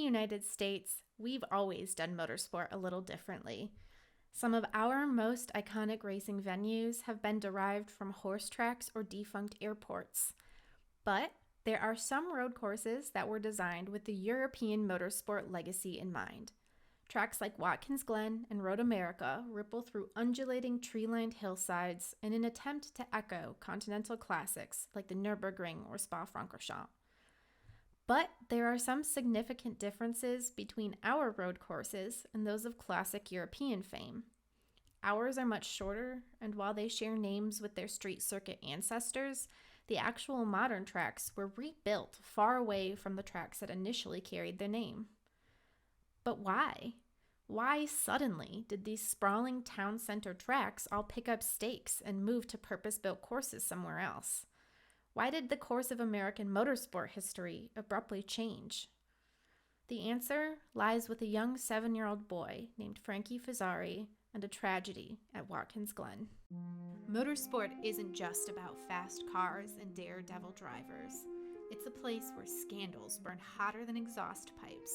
United States, we've always done motorsport a little differently. Some of our most iconic racing venues have been derived from horse tracks or defunct airports. But there are some road courses that were designed with the European motorsport legacy in mind. Tracks like Watkins Glen and Road America ripple through undulating tree-lined hillsides in an attempt to echo continental classics like the Nürburgring or Spa-Francorchamps. But there are some significant differences between our road courses and those of classic European fame. Ours are much shorter, and while they share names with their street circuit ancestors, the actual modern tracks were rebuilt far away from the tracks that initially carried their name. But why? Why suddenly did these sprawling town center tracks all pick up stakes and move to purpose-built courses somewhere else? Why did the course of American motorsport history abruptly change? The answer lies with a young 7-year-old boy named Frankie Fazzary and a tragedy at Watkins Glen. Motorsport isn't just about fast cars and daredevil drivers. It's a place where scandals burn hotter than exhaust pipes.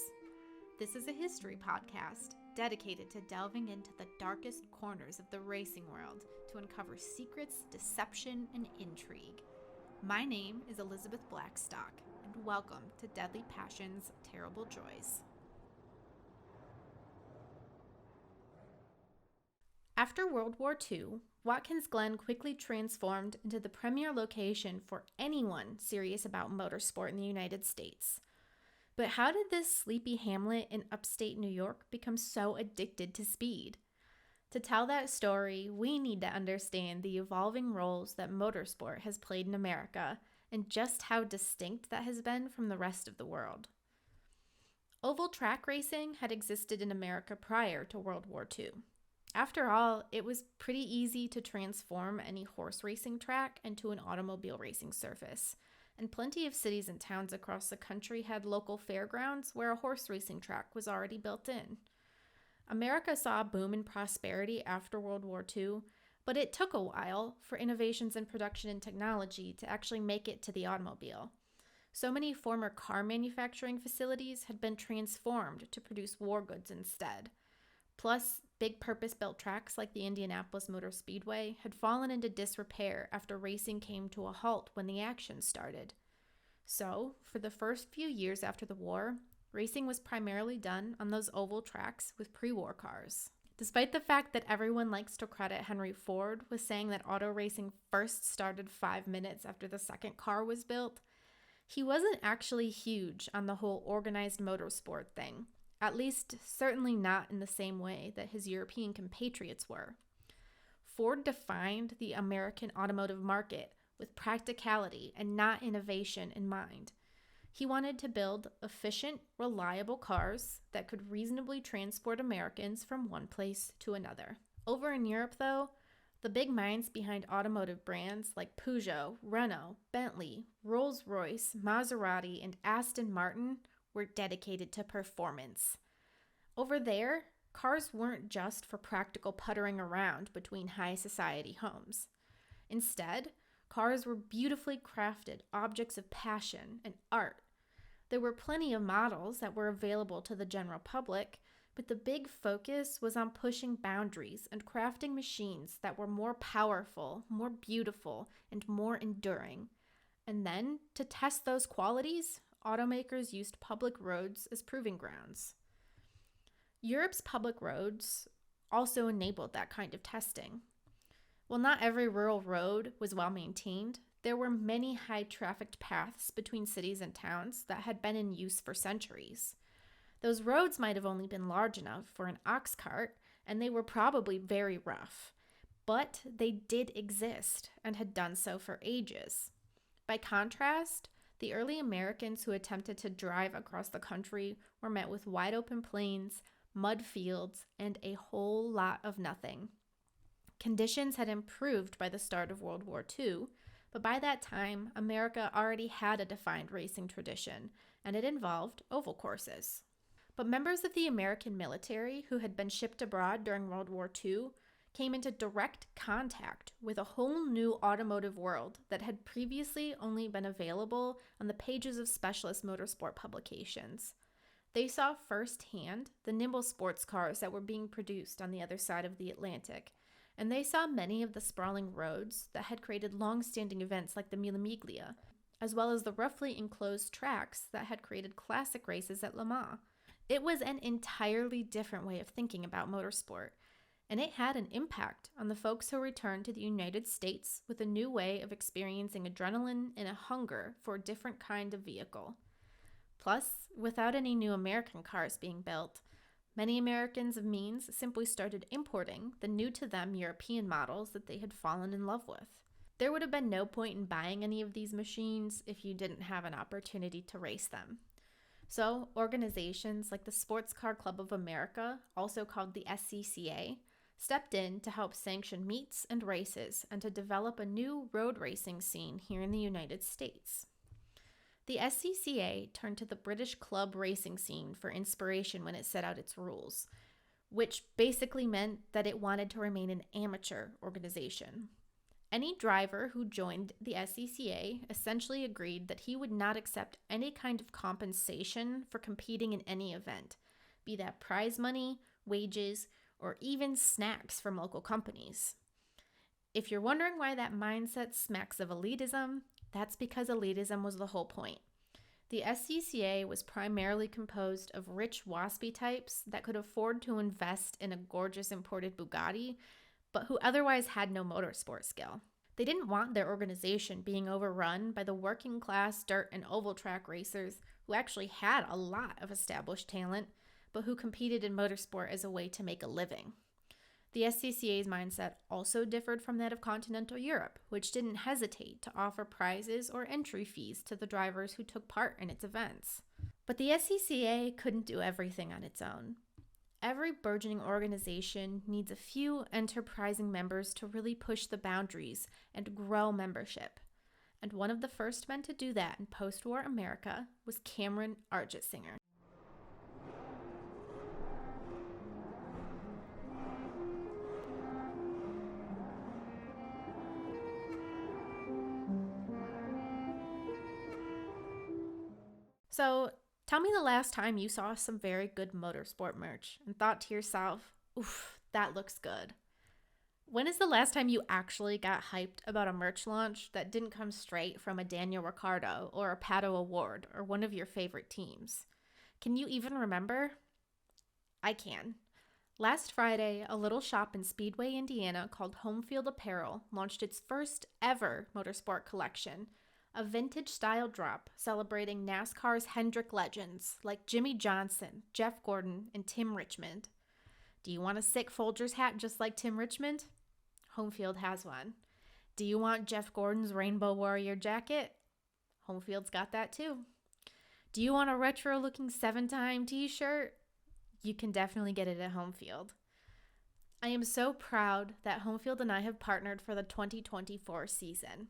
This is a history podcast dedicated to delving into the darkest corners of the racing world to uncover secrets, deception, and intrigue. My name is Elizabeth Blackstock, and welcome to Deadly Passions, Terrible Joys. After World War II, Watkins Glen quickly transformed into the premier location for anyone serious about motorsport in the United States. But how did this sleepy hamlet in upstate New York become so addicted to speed? To tell that story, we need to understand the evolving roles that motorsport has played in America and just how distinct that has been from the rest of the world. Oval track racing had existed in America prior to World War II. After all, it was pretty easy to transform any horse racing track into an automobile racing surface, and plenty of cities and towns across the country had local fairgrounds where a horse racing track was already built in. America saw a boom in prosperity after World War II, but it took a while for innovations in production and technology to actually make it to the automobile. So many former car manufacturing facilities had been transformed to produce war goods instead. Plus, big purpose-built tracks like the Indianapolis Motor Speedway had fallen into disrepair after racing came to a halt when the action started. So, for the first few years after the war, racing was primarily done on those oval tracks with pre-war cars. Despite the fact that everyone likes to credit Henry Ford with saying that auto racing first started 5 minutes after the second car was built, he wasn't actually huge on the whole organized motorsport thing, at least certainly not in the same way that his European compatriots were. Ford defined the American automotive market with practicality and not innovation in mind. He wanted to build efficient, reliable cars that could reasonably transport Americans from one place to another. Over in Europe, though, the big minds behind automotive brands like Peugeot, Renault, Bentley, Rolls-Royce, Maserati, and Aston Martin were dedicated to performance. Over there, cars weren't just for practical puttering around between high society homes. Instead, cars were beautifully crafted objects of passion and art. There were plenty of models that were available to the general public, but the big focus was on pushing boundaries and crafting machines that were more powerful, more beautiful, and more enduring. And then, to test those qualities, automakers used public roads as proving grounds. Europe's public roads also enabled that kind of testing. While not every rural road was well maintained, there were many high-trafficked paths between cities and towns that had been in use for centuries. Those roads might have only been large enough for an ox cart, and they were probably very rough. But they did exist and had done so for ages. By contrast, the early Americans who attempted to drive across the country were met with wide-open plains, mud fields, and a whole lot of nothing. Conditions had improved by the start of World War II, but by that time, America already had a defined racing tradition, and it involved oval courses. But members of the American military who had been shipped abroad during World War II came into direct contact with a whole new automotive world that had previously only been available on the pages of specialist motorsport publications. They saw firsthand the nimble sports cars that were being produced on the other side of the Atlantic, and they saw many of the sprawling roads that had created long-standing events like the Mille Miglia, as well as the roughly enclosed tracks that had created classic races at Le Mans. It was an entirely different way of thinking about motorsport, and it had an impact on the folks who returned to the United States with a new way of experiencing adrenaline and a hunger for a different kind of vehicle. Plus, without any new American cars being built, many Americans of means simply started importing the new-to-them European models that they had fallen in love with. There would have been no point in buying any of these machines if you didn't have an opportunity to race them. So, organizations like the Sports Car Club of America, also called the SCCA, stepped in to help sanction meets and races and to develop a new road racing scene here in the United States. The SCCA turned to the British club racing scene for inspiration when it set out its rules, which basically meant that it wanted to remain an amateur organization. Any driver who joined the SCCA essentially agreed that he would not accept any kind of compensation for competing in any event, be that prize money, wages, or even snacks from local companies. If you're wondering why that mindset smacks of elitism, that's because elitism was the whole point. The SCCA was primarily composed of rich waspy types that could afford to invest in a gorgeous imported Bugatti, but who otherwise had no motorsport skill. They didn't want their organization being overrun by the working class dirt and oval track racers who actually had a lot of established talent, but who competed in motorsport as a way to make a living. The SCCA's mindset also differed from that of continental Europe, which didn't hesitate to offer prizes or entry fees to the drivers who took part in its events. But the SCCA couldn't do everything on its own. Every burgeoning organization needs a few enterprising members to really push the boundaries and grow membership. And one of the first men to do that in post-war America was Cameron Argetsinger. So, tell me the last time you saw some very good motorsport merch and thought to yourself, oof, that looks good. When is the last time you actually got hyped about a merch launch that didn't come straight from a Daniel Ricciardo or a Pato Award or one of your favorite teams? Can you even remember? I can. Last Friday, a little shop in Speedway, Indiana called Homefield Apparel launched its first ever motorsport collection, a vintage-style drop celebrating NASCAR's Hendrick legends like Jimmy Johnson, Jeff Gordon, and Tim Richmond. Do you want a sick Folgers hat just like Tim Richmond? Homefield has one. Do you want Jeff Gordon's Rainbow Warrior jacket? Homefield's got that too. Do you want a retro-looking 7-time t-shirt? You can definitely get it at Homefield. I am so proud that Homefield and I have partnered for the 2024 season.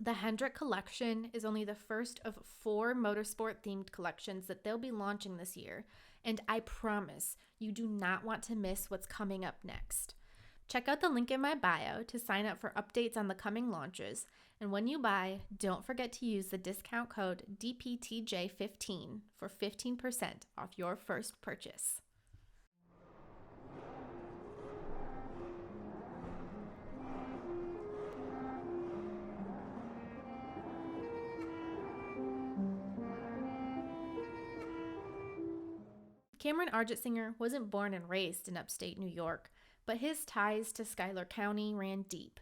The Hendrick collection is only the first of 4 motorsport-themed collections that they'll be launching this year, and I promise you do not want to miss what's coming up next. Check out the link in my bio to sign up for updates on the coming launches, and when you buy, don't forget to use the discount code DPTJ15 for 15% off your first purchase. Cameron Argetsinger wasn't born and raised in upstate New York, but his ties to Schuyler County ran deep.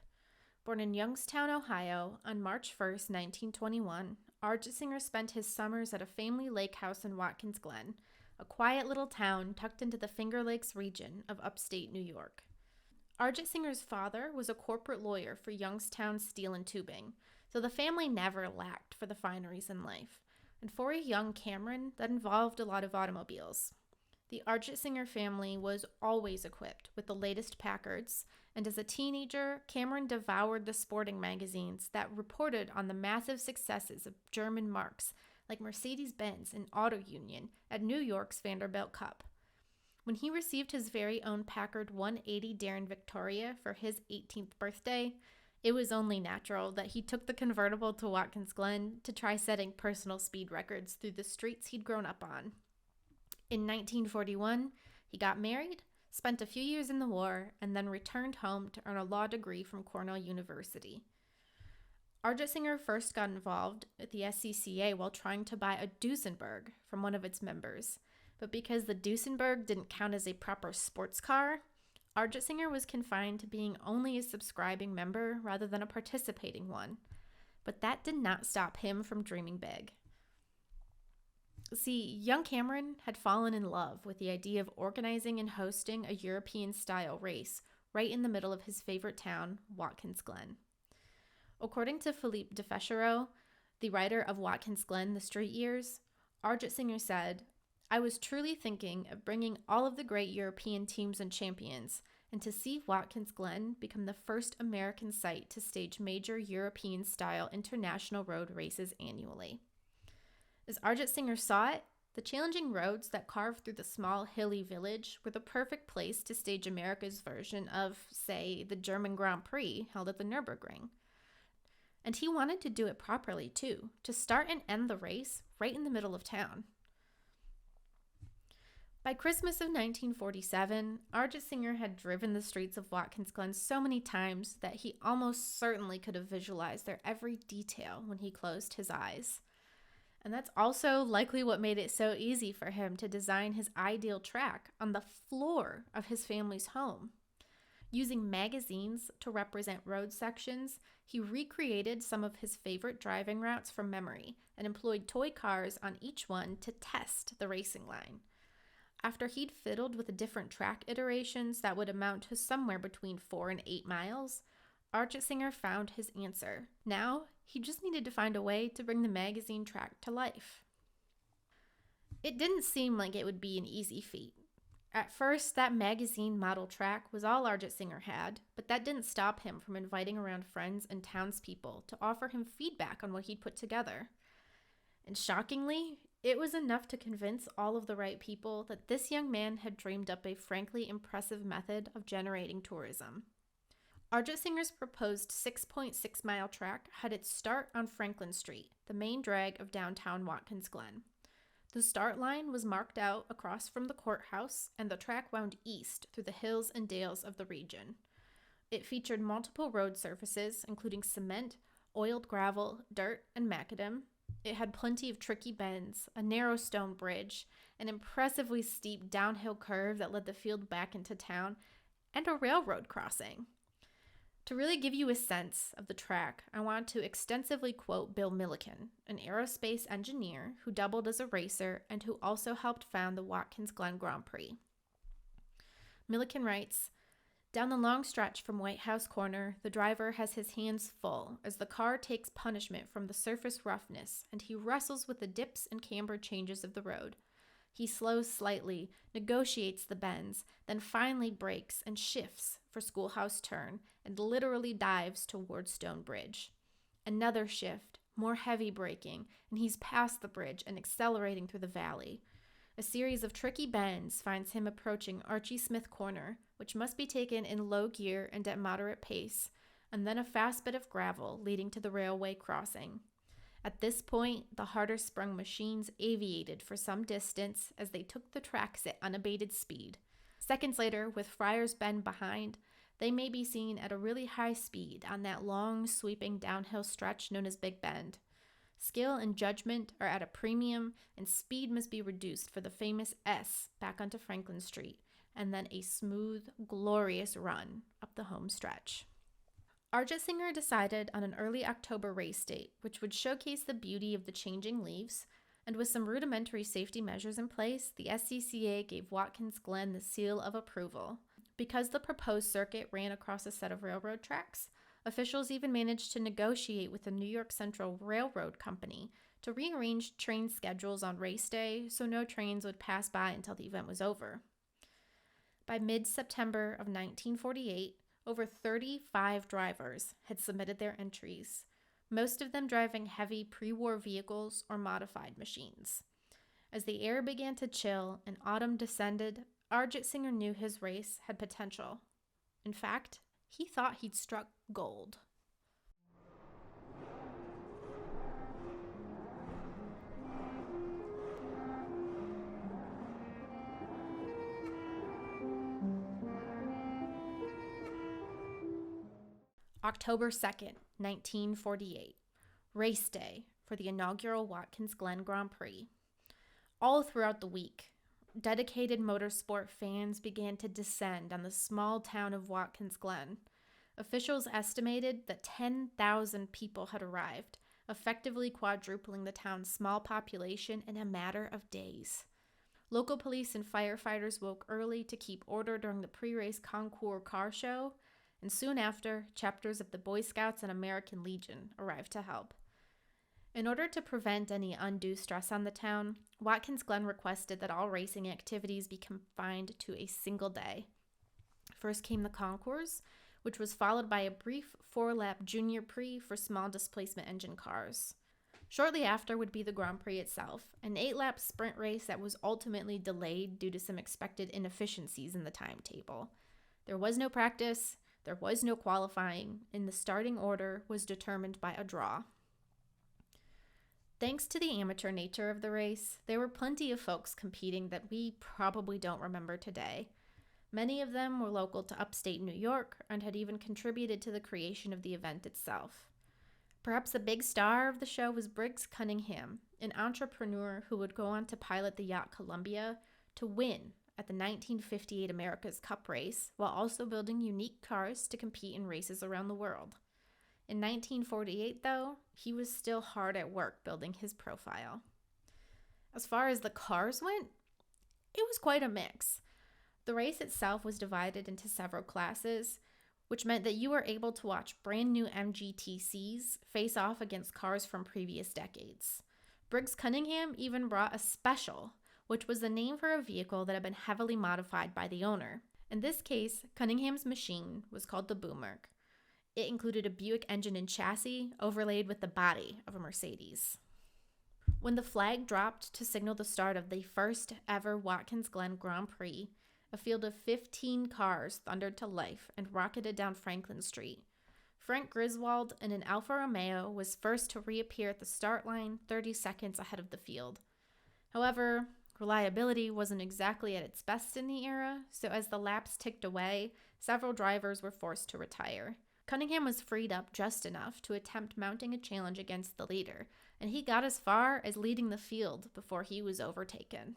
Born in Youngstown, Ohio, on March 1, 1921, Argetsinger spent his summers at a family lake house in Watkins Glen, a quiet little town tucked into the Finger Lakes region of upstate New York. Argetsinger's father was a corporate lawyer for Youngstown Steel and Tubing, so the family never lacked for the fineries in life. And for a young Cameron, that involved a lot of automobiles. The Argetsinger family was always equipped with the latest Packards, and as a teenager, Cameron devoured the sporting magazines that reported on the massive successes of German marques like Mercedes-Benz and Auto Union at New York's Vanderbilt Cup. When he received his very own Packard 180 Darren Victoria for his 18th birthday, it was only natural that he took the convertible to Watkins Glen to try setting personal speed records through the streets he'd grown up on. In 1941, he got married, spent a few years in the war, and then returned home to earn a law degree from Cornell University. Argetsinger first got involved at the SCCA while trying to buy a Duesenberg from one of its members, but because the Duesenberg didn't count as a proper sports car, Argetsinger was confined to being only a subscribing member rather than a participating one. But that did not stop him from dreaming big. See, young Cameron had fallen in love with the idea of organizing and hosting a European-style race right in the middle of his favorite town, Watkins Glen. According to Philippe Defechereaux, the writer of Watkins Glen, The Street Years, Argetsinger said, "I was truly thinking of bringing all of the great European teams and champions, and to see Watkins Glen become the first American site to stage major European-style international road races annually." As Argetsinger saw it, the challenging roads that carved through the small, hilly village were the perfect place to stage America's version of, say, the German Grand Prix held at the Nürburgring. And he wanted to do it properly, too, to start and end the race right in the middle of town. By Christmas of 1947, Argetsinger had driven the streets of Watkins Glen so many times that he almost certainly could have visualized their every detail when he closed his eyes. And that's also likely what made it so easy for him to design his ideal track on the floor of his family's home. Using magazines to represent road sections, he recreated some of his favorite driving routes from memory and employed toy cars on each one to test the racing line. After he'd fiddled with the different track iterations that would amount to somewhere between 4 and 8 miles, Argetsinger found his answer. Now, he just needed to find a way to bring the magazine track to life. It didn't seem like it would be an easy feat. At first, that magazine model track was all Argetsinger had, but that didn't stop him from inviting around friends and townspeople to offer him feedback on what he'd put together. And shockingly, it was enough to convince all of the right people that this young man had dreamed up a frankly impressive method of generating tourism. Argetsinger's proposed 6.6-mile track had its start on Franklin Street, the main drag of downtown Watkins Glen. The start line was marked out across from the courthouse, and the track wound east through the hills and dales of the region. It featured multiple road surfaces, including cement, oiled gravel, dirt, and macadam. It had plenty of tricky bends, a narrow stone bridge, an impressively steep downhill curve that led the field back into town, and a railroad crossing. To really give you a sense of the track, I want to extensively quote Bill Milliken, an aerospace engineer who doubled as a racer and who also helped found the Watkins Glen Grand Prix. Milliken writes, "Down the long stretch from White House Corner, the driver has his hands full as the car takes punishment from the surface roughness and he wrestles with the dips and camber changes of the road. He slows slightly, negotiates the bends, then finally brakes and shifts for Schoolhouse Turn and literally dives toward Stone Bridge. Another shift, more heavy braking, and he's past the bridge and accelerating through the valley. A series of tricky bends finds him approaching Archie Smith Corner, which must be taken in low gear and at moderate pace, and then a fast bit of gravel leading to the railway crossing. At this point, the harder sprung machines aviated for some distance as they took the tracks at unabated speed. Seconds later, with Friars Bend behind, they may be seen at a really high speed on that long, sweeping downhill stretch known as Big Bend. Skill and judgment are at a premium, and speed must be reduced for the famous S back onto Franklin Street, and then a smooth, glorious run up the home stretch." Argetsinger decided on an early October race date, which would showcase the beauty of the changing leaves, and with some rudimentary safety measures in place, the SCCA gave Watkins Glen the seal of approval. Because the proposed circuit ran across a set of railroad tracks, officials even managed to negotiate with the New York Central Railroad Company to rearrange train schedules on race day so no trains would pass by until the event was over. By mid-September of 1948, over 35 drivers had submitted their entries, most of them driving heavy pre-war vehicles or modified machines. As the air began to chill and autumn descended, Argetsinger knew his race had potential. In fact, he thought he'd struck gold. October 2nd, 1948, race day for the inaugural Watkins Glen Grand Prix. All throughout the week, dedicated motorsport fans began to descend on the small town of Watkins Glen. Officials estimated that 10,000 people had arrived, effectively quadrupling the town's small population in a matter of days. Local police and firefighters woke early to keep order during the pre-race concours car show, and soon after, chapters of the Boy Scouts and American Legion arrived to help. In order to prevent any undue stress on the town, Watkins Glen requested that all racing activities be confined to a single day. First came the concours, which was followed by a brief 4-lap junior prix for small displacement engine cars. Shortly after would be the Grand Prix itself, an 8-lap sprint race that was ultimately delayed due to some expected inefficiencies in the timetable. There was no practice, there was no qualifying, and the starting order was determined by a draw. Thanks to the amateur nature of the race, there were plenty of folks competing that we probably don't remember today. Many of them were local to upstate New York and had even contributed to the creation of the event itself. Perhaps the big star of the show was Briggs Cunningham, an entrepreneur who would go on to pilot the yacht Columbia to win at the 1958 America's Cup race, while also building unique cars to compete in races around the world. In 1948, though, he was still hard at work building his profile. As far as the cars went, it was quite a mix. The race itself was divided into several classes, which meant that you were able to watch brand new MGTCs face off against cars from previous decades. Briggs Cunningham even brought a special, which was the name for a vehicle that had been heavily modified by the owner. In this case, Cunningham's machine was called the Boomerang. It included a Buick engine and chassis overlaid with the body of a Mercedes. When the flag dropped to signal the start of the first ever Watkins Glen Grand Prix, a field of 15 cars thundered to life and rocketed down Franklin Street. Frank Griswold in an Alfa Romeo was first to reappear at the start line 30 seconds ahead of the field. However, reliability wasn't exactly at its best in the era, so as the laps ticked away, several drivers were forced to retire. Cunningham was freed up just enough to attempt mounting a challenge against the leader, and he got as far as leading the field before he was overtaken.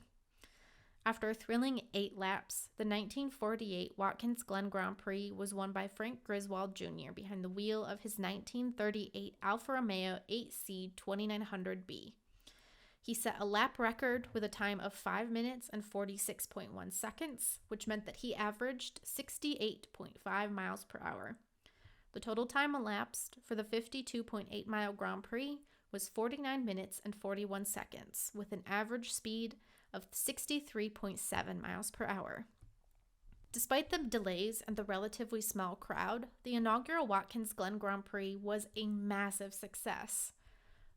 After a thrilling 8 laps, the 1948 Watkins Glen Grand Prix was won by Frank Griswold Jr. behind the wheel of his 1938 Alfa Romeo 8C 2900B. He set a lap record with a time of 5 minutes and 46.1 seconds, which meant that he averaged 68.5 miles per hour. The total time elapsed for the 52.8-mile Grand Prix was 49 minutes and 41 seconds, with an average speed of 63.7 miles per hour. Despite the delays and the relatively small crowd, the inaugural Watkins Glen Grand Prix was a massive success.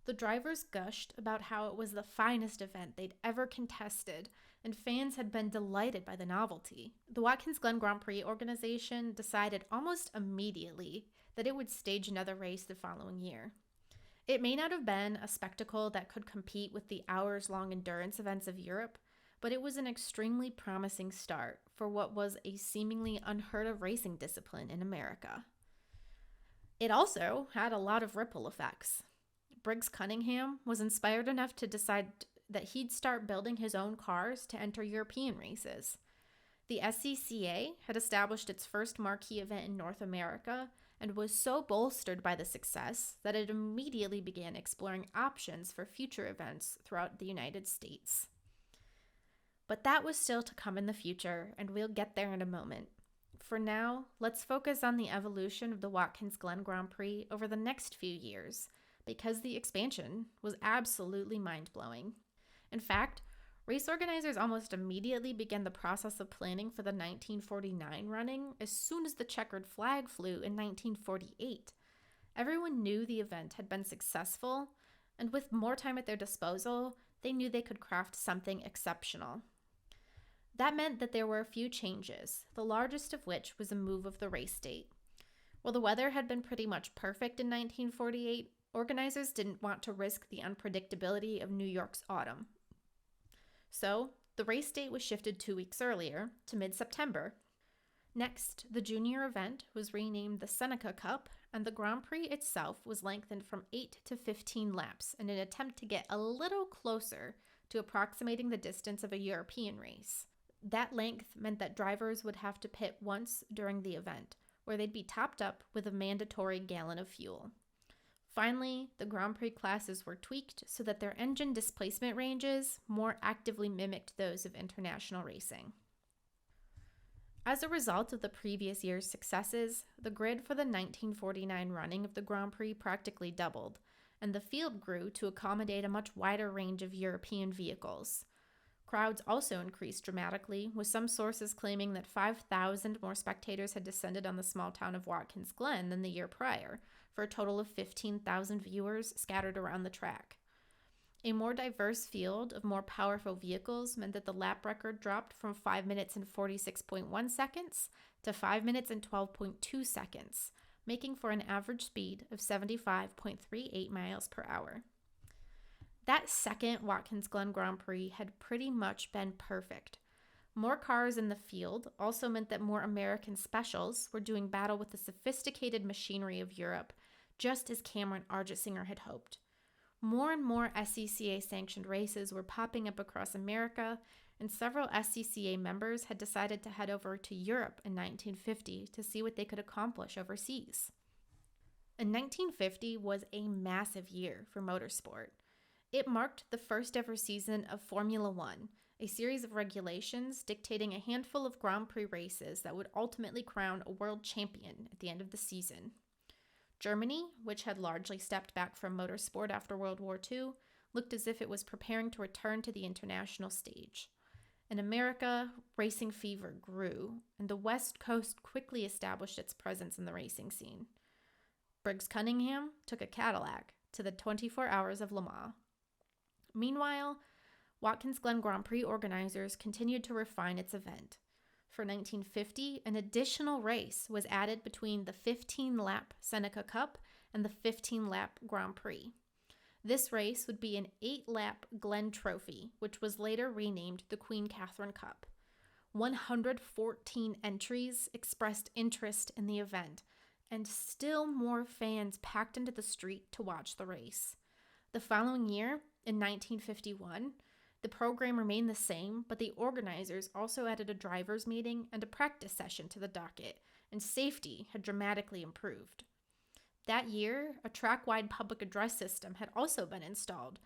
The drivers gushed about how it was the finest event they'd ever contested, and fans had been delighted by the novelty. The Watkins Glen Grand Prix organization decided almost immediately that it would stage another race the following year. It may not have been a spectacle that could compete with the hours-long endurance events of Europe, but it was an extremely promising start for what was a seemingly unheard-of racing discipline in America. It also had a lot of ripple effects. Briggs Cunningham was inspired enough to decide that he'd start building his own cars to enter European races. The SCCA had established its first marquee event in North America and was so bolstered by the success that it immediately began exploring options for future events throughout the United States. But that was still to come in the future, and we'll get there in a moment. For now, let's focus on the evolution of the Watkins Glen Grand Prix over the next few years, because the expansion was absolutely mind-blowing. In fact, race organizers almost immediately began the process of planning for the 1949 running as soon as the checkered flag flew in 1948. Everyone knew the event had been successful, and with more time at their disposal, they knew they could craft something exceptional. That meant that there were a few changes, the largest of which was a move of the race date. While the weather had been pretty much perfect in 1948, organizers didn't want to risk the unpredictability of New York's autumn. So, the race date was shifted 2 weeks earlier to mid-September. Next, the junior event was renamed the Seneca Cup, and the Grand Prix itself was lengthened from 8 to 15 laps in an attempt to get a little closer to approximating the distance of a European race. That length meant that drivers would have to pit once during the event, where they'd be topped up with a mandatory gallon of fuel. Finally, the Grand Prix classes were tweaked so that their engine displacement ranges more actively mimicked those of international racing. As a result of the previous year's successes, the grid for the 1949 running of the Grand Prix practically doubled, and the field grew to accommodate a much wider range of European vehicles. Crowds also increased dramatically, with some sources claiming that 5,000 more spectators had descended on the small town of Watkins Glen than the year prior, for a total of 15,000 viewers scattered around the track. A more diverse field of more powerful vehicles meant that the lap record dropped from 5 minutes and 46.1 seconds to 5 minutes and 12.2 seconds, making for an average speed of 75.38 miles per hour. That second Watkins Glen Grand Prix had pretty much been perfect. More cars in the field also meant that more American specials were doing battle with the sophisticated machinery of Europe, just as Cameron Argesinger had hoped. More and more SCCA-sanctioned races were popping up across America, and several SCCA members had decided to head over to Europe in 1950 to see what they could accomplish overseas. And 1950 was a massive year for motorsport. It marked the first ever season of Formula One, a series of regulations dictating a handful of Grand Prix races that would ultimately crown a world champion at the end of the season. Germany, which had largely stepped back from motorsport after World War II, looked as if it was preparing to return to the international stage. In America, racing fever grew, and the West Coast quickly established its presence in the racing scene. Briggs Cunningham took a Cadillac to the 24 Hours of Le Mans. Meanwhile, Watkins Glen Grand Prix organizers continued to refine its event. For 1950, an additional race was added between the 15-lap Seneca Cup and the 15-lap Grand Prix. This race would be an 8-lap Glen Trophy, which was later renamed the Queen Catherine Cup. 114 entries expressed interest in the event, and still more fans packed into the street to watch the race. The following year, in 1951, the program remained the same, but the organizers also added a driver's meeting and a practice session to the docket, and safety had dramatically improved. That year, a track-wide public address system had also been installed,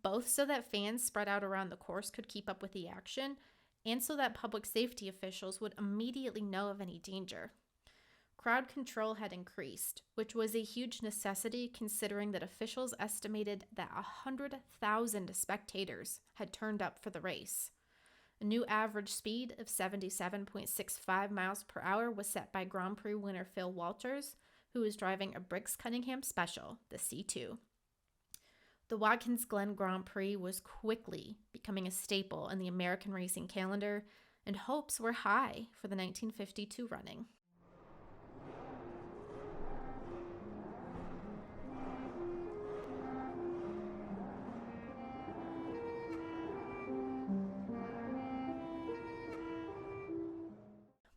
both so that fans spread out around the course could keep up with the action, and so that public safety officials would immediately know of any danger. Crowd control had increased, which was a huge necessity considering that officials estimated that 100,000 spectators had turned up for the race. A new average speed of 77.65 miles per hour was set by Grand Prix winner Phil Walters, who was driving a Briggs Cunningham Special, the C2. The Watkins Glen Grand Prix was quickly becoming a staple in the American racing calendar, and hopes were high for the 1952 running.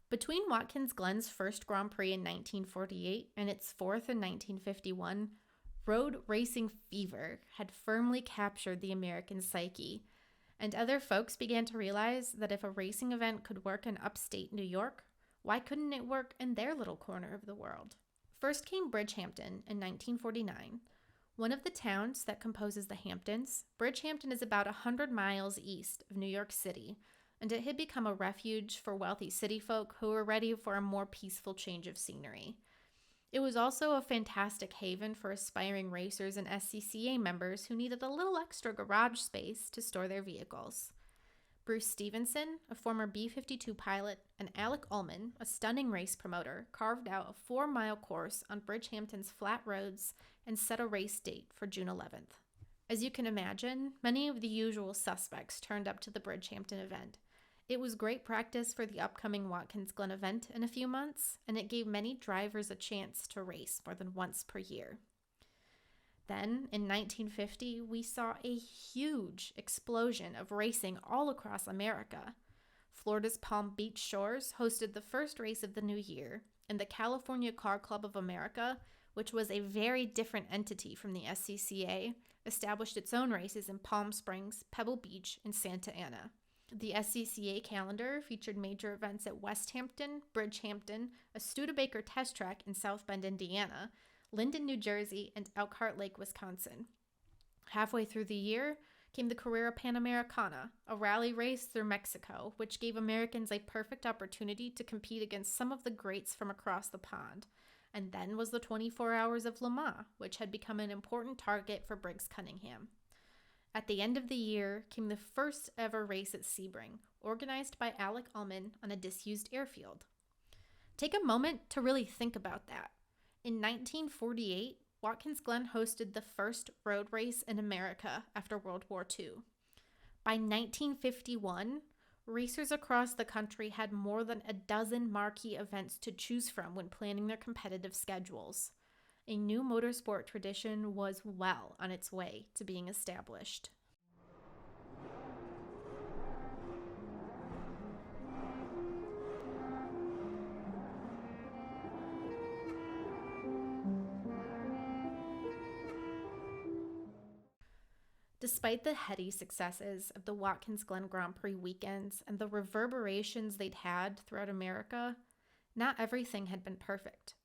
Between Watkins Glen's first Grand Prix in 1948 and its fourth in 1951, road racing fever had firmly captured the American psyche, and other folks began to realize that if a racing event could work in upstate New York, why couldn't it work in their little corner of the world? First came Bridgehampton in 1949. One of the towns that composes the Hamptons, Bridgehampton is about 100 miles east of New York City, and it had become a refuge for wealthy city folk who were ready for a more peaceful change of scenery. It was also a fantastic haven for aspiring racers and SCCA members who needed a little extra garage space to store their vehicles. Bruce Stevenson, a former B-52 pilot, and Alec Ullman, a stunning race promoter, carved out a 4-mile course on Bridgehampton's flat roads and set a race date for June 11th. As you can imagine, many of the usual suspects turned up to the Bridgehampton event. It was great practice for the upcoming Watkins Glen event in a few months, and it gave many drivers a chance to race more than once per year. Then, in 1950, we saw a huge explosion of racing all across America. Florida's Palm Beach shores hosted the first race of the new year, and the California Car Club of America, which was a very different entity from the SCCA, established its own races in Palm Springs, Pebble Beach, and Santa Ana. The SCCA calendar featured major events at West Hampton, Bridgehampton, a Studebaker test track in South Bend, Indiana, Linden, New Jersey, and Elkhart Lake, Wisconsin. Halfway through the year came the Carrera Panamericana, a rally race through Mexico, which gave Americans a perfect opportunity to compete against some of the greats from across the pond. And then was the 24 Hours of Le Mans, which had become an important target for Briggs Cunningham. At the end of the year came the first ever race at Sebring, organized by Alec Ullman on a disused airfield. Take a moment to really think about that. In 1948, Watkins Glen hosted the first road race in America after World War II. By 1951, racers across the country had more than a dozen marquee events to choose from when planning their competitive schedules. A new motorsport tradition was well on its way to being established. Despite the heady successes of the Watkins Glen Grand Prix weekends and the reverberations they'd had throughout America, not everything had been perfect.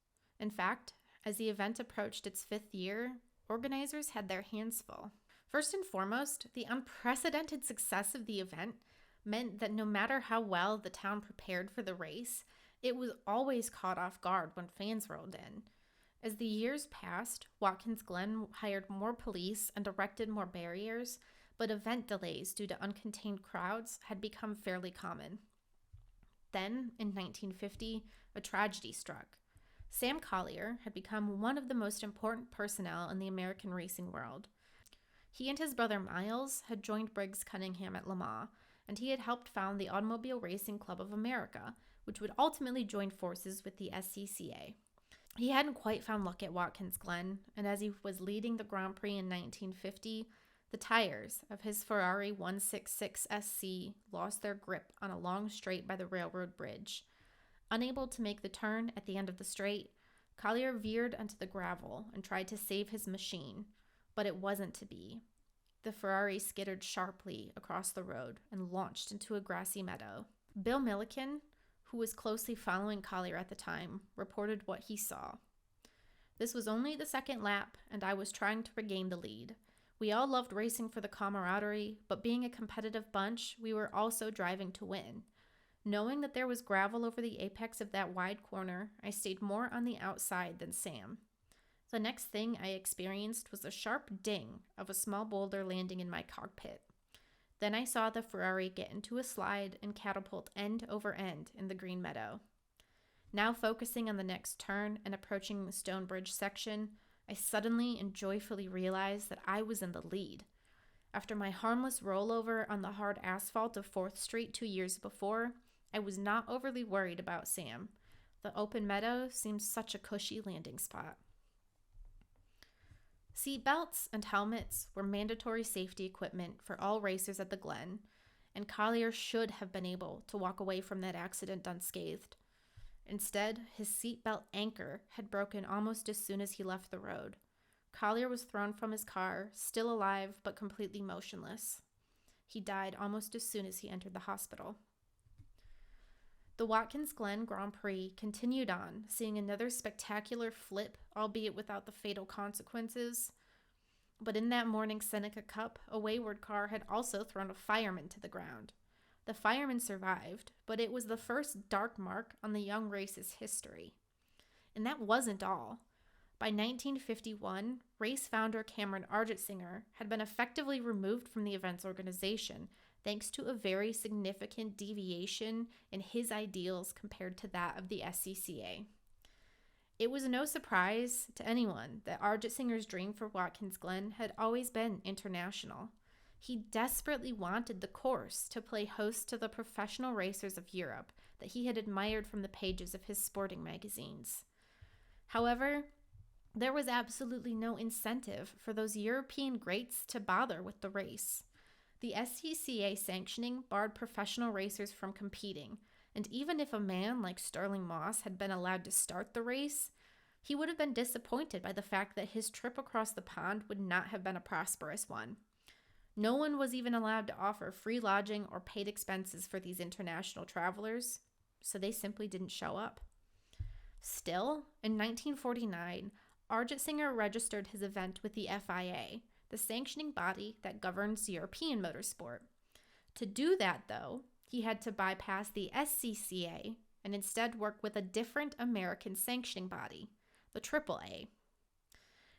In fact, as the event approached its 5th year, organizers had their hands full. First and foremost, the unprecedented success of the event meant that no matter how well the town prepared for the race, it was always caught off guard when fans rolled in. As the years passed, Watkins Glen hired more police and erected more barriers, but event delays due to uncontained crowds had become fairly common. Then, in 1950, a tragedy struck. Sam Collier had become one of the most important personnel in the American racing world. He and his brother Miles had joined Briggs Cunningham at Le Mans, and he had helped found the Automobile Racing Club of America, which would ultimately join forces with the SCCA. He hadn't quite found luck at Watkins Glen, and as he was leading the Grand Prix in 1950, the tires of his Ferrari 166 SC lost their grip on a long straight by the railroad bridge. Unable to make the turn at the end of the straight, Collier veered onto the gravel and tried to save his machine, but it wasn't to be. The Ferrari skittered sharply across the road and launched into a grassy meadow. Bill Milliken, who was closely following Collier at the time, reported what he saw. "This was only the second lap, and I was trying to regain the lead. We all loved racing for the camaraderie, but being a competitive bunch, we were also driving to win. Knowing that there was gravel over the apex of that wide corner, I stayed more on the outside than Sam. The next thing I experienced was a sharp ding of a small boulder landing in my cockpit. Then I saw the Ferrari get into a slide and catapult end over end in the green meadow. Now focusing on the next turn and approaching the Stonebridge section, I suddenly and joyfully realized that I was in the lead. After my harmless rollover on the hard asphalt of 4th Street 2 years before, I was not overly worried about Sam. The open meadow seemed such a cushy landing spot." Seat belts and helmets were mandatory safety equipment for all racers at the Glen, and Collier should have been able to walk away from that accident unscathed. Instead, his seatbelt anchor had broken almost as soon as he left the road. Collier was thrown from his car, still alive but completely motionless. He died almost as soon as he entered the hospital. The Watkins Glen Grand Prix continued on, seeing another spectacular flip, albeit without the fatal consequences. But in that morning's Seneca Cup, a wayward car had also thrown a fireman to the ground. The fireman survived, but it was the first dark mark on the young race's history. And that wasn't all. By 1951, race founder Cameron Argetsinger had been effectively removed from the event's organization, thanks to a very significant deviation in his ideals compared to that of the SCCA. It was no surprise to anyone that Argetsinger's dream for Watkins Glen had always been international. He desperately wanted the course to play host to the professional racers of Europe that he had admired from the pages of his sporting magazines. However, there was absolutely no incentive for those European greats to bother with the race. The SCCA sanctioning barred professional racers from competing, and even if a man like Sterling Moss had been allowed to start the race, He would have been disappointed by the fact that his trip across the pond would not have been a prosperous one. No one was even allowed to offer free lodging or paid expenses for these international travelers, so they simply didn't show up. Still, in 1949, Argetsinger registered his event with the FIA, the sanctioning body that governs European motorsport. To do that, though, he had to bypass the SCCA and instead work with a different American sanctioning body, the AAA.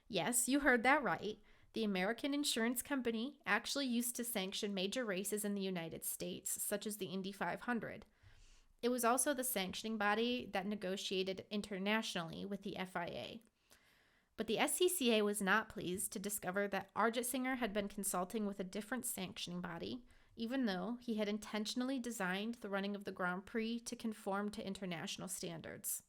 Yes, you heard that right. The American insurance company actually used to sanction major races in the United States, such as the Indy 500. It was also the sanctioning body that negotiated internationally with the FIA. But the SCCA was not pleased to discover that Argetsinger had been consulting with a different sanctioning body, even though he had intentionally designed the running of the Grand Prix to conform to international standards.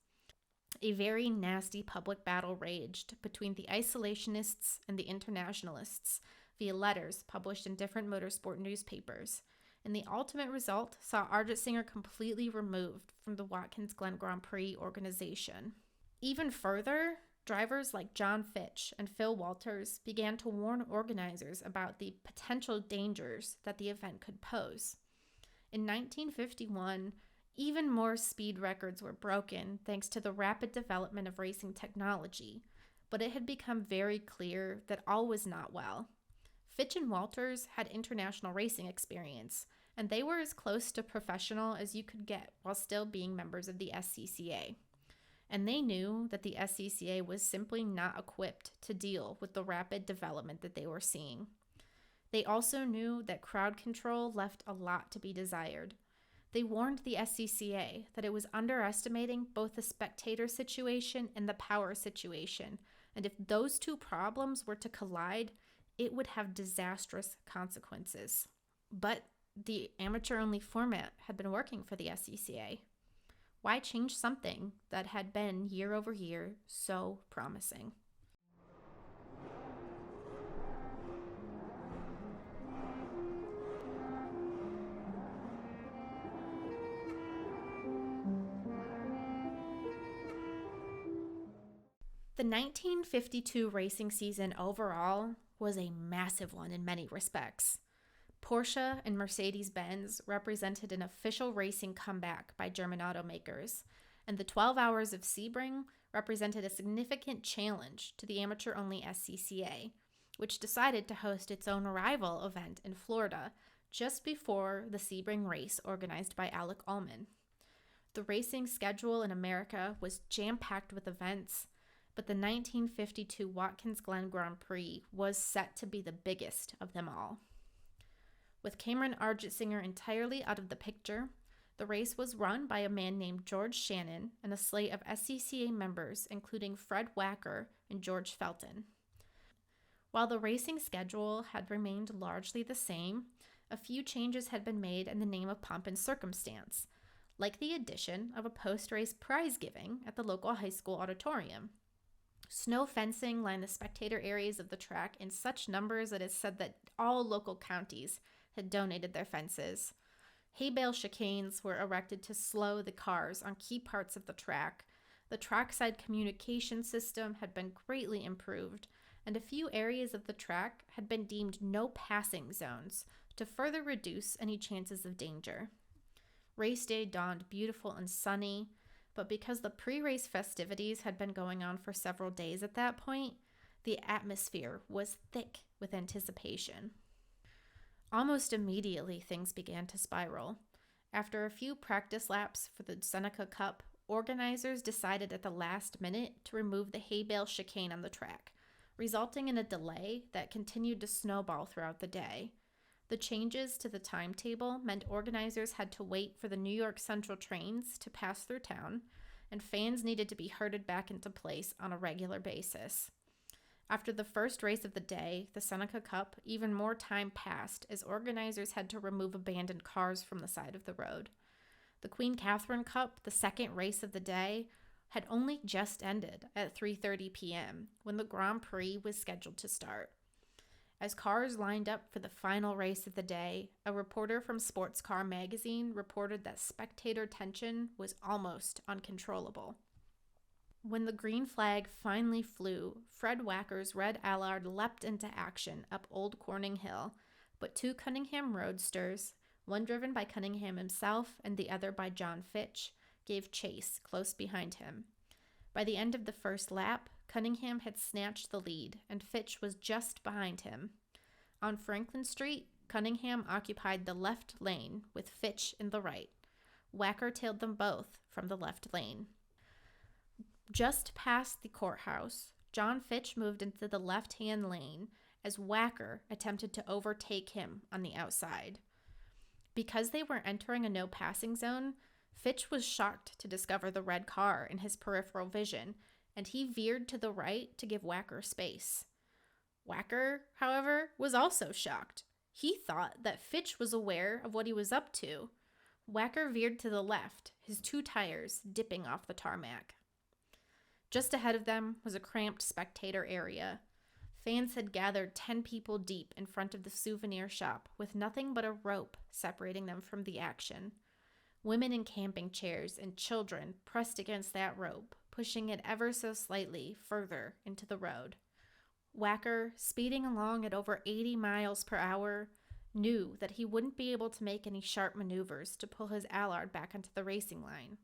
A very nasty public battle raged between the isolationists and the internationalists via letters published in different motorsport newspapers, and the ultimate result saw Argetsinger completely removed from the Watkins Glen Grand Prix organization. Even further, drivers like John Fitch and Phil Walters began to warn organizers about the potential dangers that the event could pose. In 1951, even more speed records were broken thanks to the rapid development of racing technology, but it had become very clear that all was not well. Fitch and Walters had international racing experience, and they were as close to professional as you could get while still being members of the SCCA. And they knew that the SCCA was simply not equipped to deal with the rapid development that they were seeing. They also knew that crowd control left a lot to be desired. They warned the SCCA that it was underestimating both the spectator situation and the power situation, and if those two problems were to collide, it would have disastrous consequences. But the amateur-only format had been working for the SCCA. Why change something that had been, year over year, so promising? The 1952 racing season overall was a massive one in many respects. Porsche and Mercedes-Benz represented an official racing comeback by German automakers, and the 12 Hours of Sebring represented a significant challenge to the amateur-only SCCA, which decided to host its own rival event in Florida just before the Sebring race organized by Alec Ullman. The racing schedule in America was jam-packed with events, but the 1952 Watkins Glen Grand Prix was set to be the biggest of them all. With Cameron Argetsinger entirely out of the picture, the race was run by a man named George Shannon and a slate of SCCA members including Fred Wacker and George Felton. While the racing schedule had remained largely the same, a few changes had been made in the name of pomp and circumstance, like the addition of a post-race prize giving at the local high school auditorium. Snow fencing lined the spectator areas of the track in such numbers that it's said that all local counties had donated their fences. Hay bale chicanes were erected to slow the cars on key parts of the track. The trackside communication system had been greatly improved, and a few areas of the track had been deemed no passing zones to further reduce any chances of danger. Race day dawned beautiful and sunny, but because the pre-race festivities had been going on for several days at that point, the atmosphere was thick with anticipation. Almost immediately, things began to spiral. After a few practice laps for the Seneca Cup, organizers decided at the last minute to remove the hay bale chicane on the track, resulting in a delay that continued to snowball throughout the day. The changes to the timetable meant organizers had to wait for the New York Central trains to pass through town, and fans needed to be herded back into place on a regular basis. After the first race of the day, the Seneca Cup, even more time passed as organizers had to remove abandoned cars from the side of the road. The Queen Catherine Cup, the second race of the day, had only just ended at 3:30 p.m. when the Grand Prix was scheduled to start. As cars lined up for the final race of the day, a reporter from Sports Car magazine reported that spectator tension was almost uncontrollable. When the green flag finally flew, Fred Wacker's red Allard leapt into action up Old Corning Hill, but two Cunningham roadsters, one driven by Cunningham himself and the other by John Fitch, gave chase close behind him. By the end of the first lap, Cunningham had snatched the lead, and Fitch was just behind him. On Franklin Street, Cunningham occupied the left lane, with Fitch in the right. Wacker tailed them both from the left lane. Just past the courthouse, John Fitch moved into the left-hand lane as Wacker attempted to overtake him on the outside. Because they were entering a no-passing zone, Fitch was shocked to discover the red car in his peripheral vision, and he veered to the right to give Wacker space. Wacker, however, was also shocked. He thought that Fitch was aware of what he was up to. Wacker veered to the left, his two tires dipping off the tarmac. Just ahead of them was a cramped spectator area. Fans had gathered 10 people deep in front of the souvenir shop with nothing but a rope separating them from the action. Women in camping chairs and children pressed against that rope, pushing it ever so slightly further into the road. Wacker, speeding along at over 80 miles per hour, knew that he wouldn't be able to make any sharp maneuvers to pull his Allard back onto the racing line.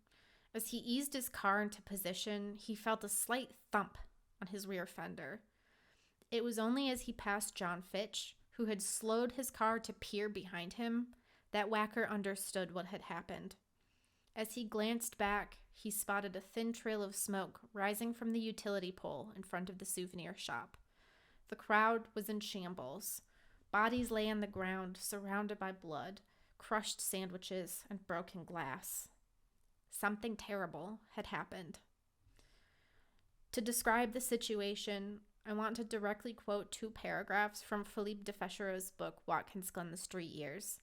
As he eased his car into position, he felt a slight thump on his rear fender. It was only as he passed John Fitch, who had slowed his car to peer behind him, that Wacker understood what had happened. As he glanced back, he spotted a thin trail of smoke rising from the utility pole in front of the souvenir shop. The crowd was in shambles. Bodies lay on the ground, surrounded by blood, crushed sandwiches, and broken glass. Something terrible had happened. To describe the situation, I want to directly quote 2 paragraphs from Philippe Defechereaux' book, Watkins Glen the Street Years,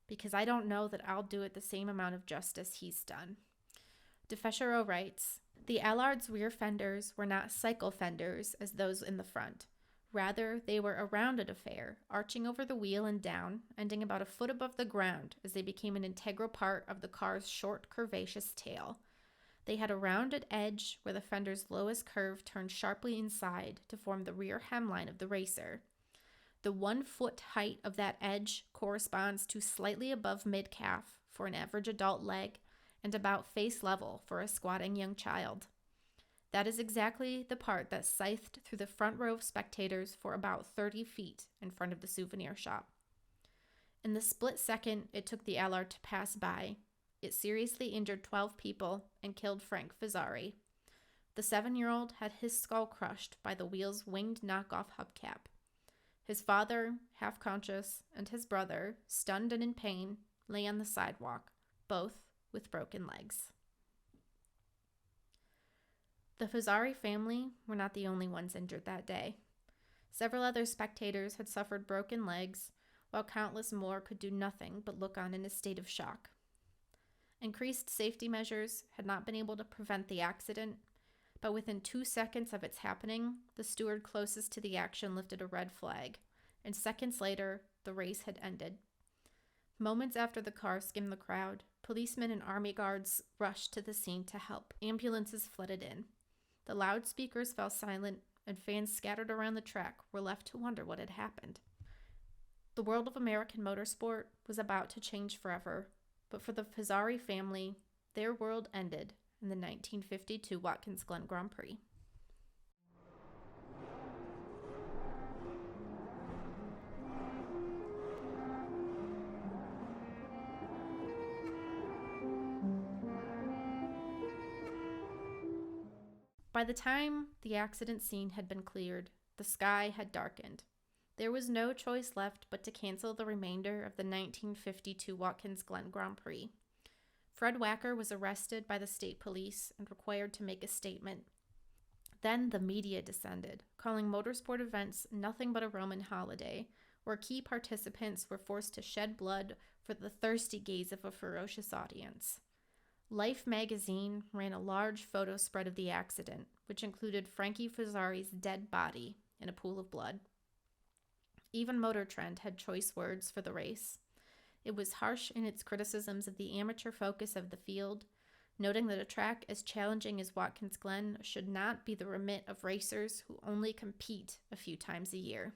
because I don't know that I'll do it the same amount of justice he's done. Defechereaux writes, "The Allard's rear fenders were not cycle fenders as those in the front. Rather, they were a rounded affair, arching over the wheel and down, ending about a foot above the ground as they became an integral part of the car's short, curvaceous tail. They had a rounded edge where the fender's lowest curve turned sharply inside to form the rear hemline of the racer. The 1 foot height of that edge corresponds to slightly above mid-calf for an average adult leg and about face level for a squatting young child. That is exactly the part that scythed through the front row of spectators for about 30 feet in front of the souvenir shop. In the split second it took the Allard to pass by, it seriously injured 12 people and killed Frank Fazzary. The 7-year-old had his skull crushed by the wheel's winged knockoff hubcap. His father, half conscious, and his brother, stunned and in pain, lay on the sidewalk, both with broken legs." The Fazzary family were not the only ones injured that day. Several other spectators had suffered broken legs, while countless more could do nothing but look on in a state of shock. Increased safety measures had not been able to prevent the accident, but within 2 seconds of its happening, the steward closest to the action lifted a red flag, and seconds later, the race had ended. Moments after the car skimmed the crowd, policemen and army guards rushed to the scene to help. Ambulances flooded in. The loudspeakers fell silent, and fans scattered around the track were left to wonder what had happened. The world of American motorsport was about to change forever, but for the Fazzary family, their world ended in the 1952 Watkins Glen Grand Prix. By the time the accident scene had been cleared, the sky had darkened. There was no choice left but to cancel the remainder of the 1952 Watkins Glen Grand Prix. Fred Wacker was arrested by the state police and required to make a statement. Then the media descended, calling motorsport events nothing but a Roman holiday, where key participants were forced to shed blood for the thirsty gaze of a ferocious audience. Life magazine ran a large photo spread of the accident, which included Frankie Fazzary's dead body in a pool of blood. Even Motor Trend had choice words for the race. It was harsh in its criticisms of the amateur focus of the field, noting that a track as challenging as Watkins Glen should not be the remit of racers who only compete a few times a year.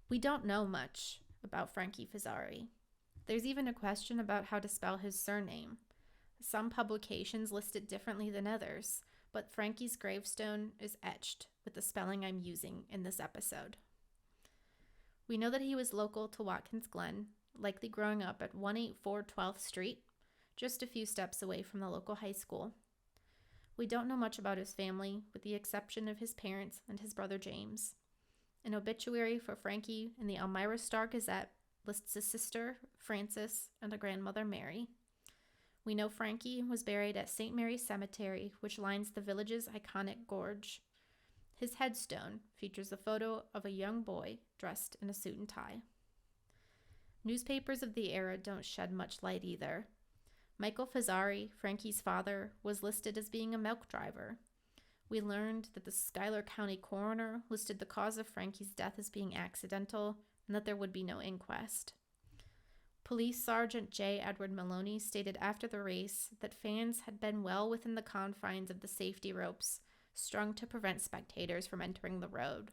We don't know much about Frankie Fazzary. There's even a question about how to spell his surname. Some publications list it differently than others, but Frankie's gravestone is etched with the spelling I'm using in this episode. We know that he was local to Watkins Glen, likely growing up at 184 12th Street, just a few steps away from the local high school. We don't know much about his family, with the exception of his parents and his brother James. An obituary for Frankie in the Elmira Star-Gazette lists a sister, Frances, and a grandmother, Mary. We know Frankie was buried at St. Mary's Cemetery, which lines the village's iconic gorge. His headstone features a photo of a young boy dressed in a suit and tie. Newspapers of the era don't shed much light either. Michael Fazzary, Frankie's father, was listed as being a milk driver. We learned that the Schuyler County coroner listed the cause of Frankie's death as being accidental and that there would be no inquest. Police Sergeant J. Edward Maloney stated after the race that fans had been well within the confines of the safety ropes strung to prevent spectators from entering the road.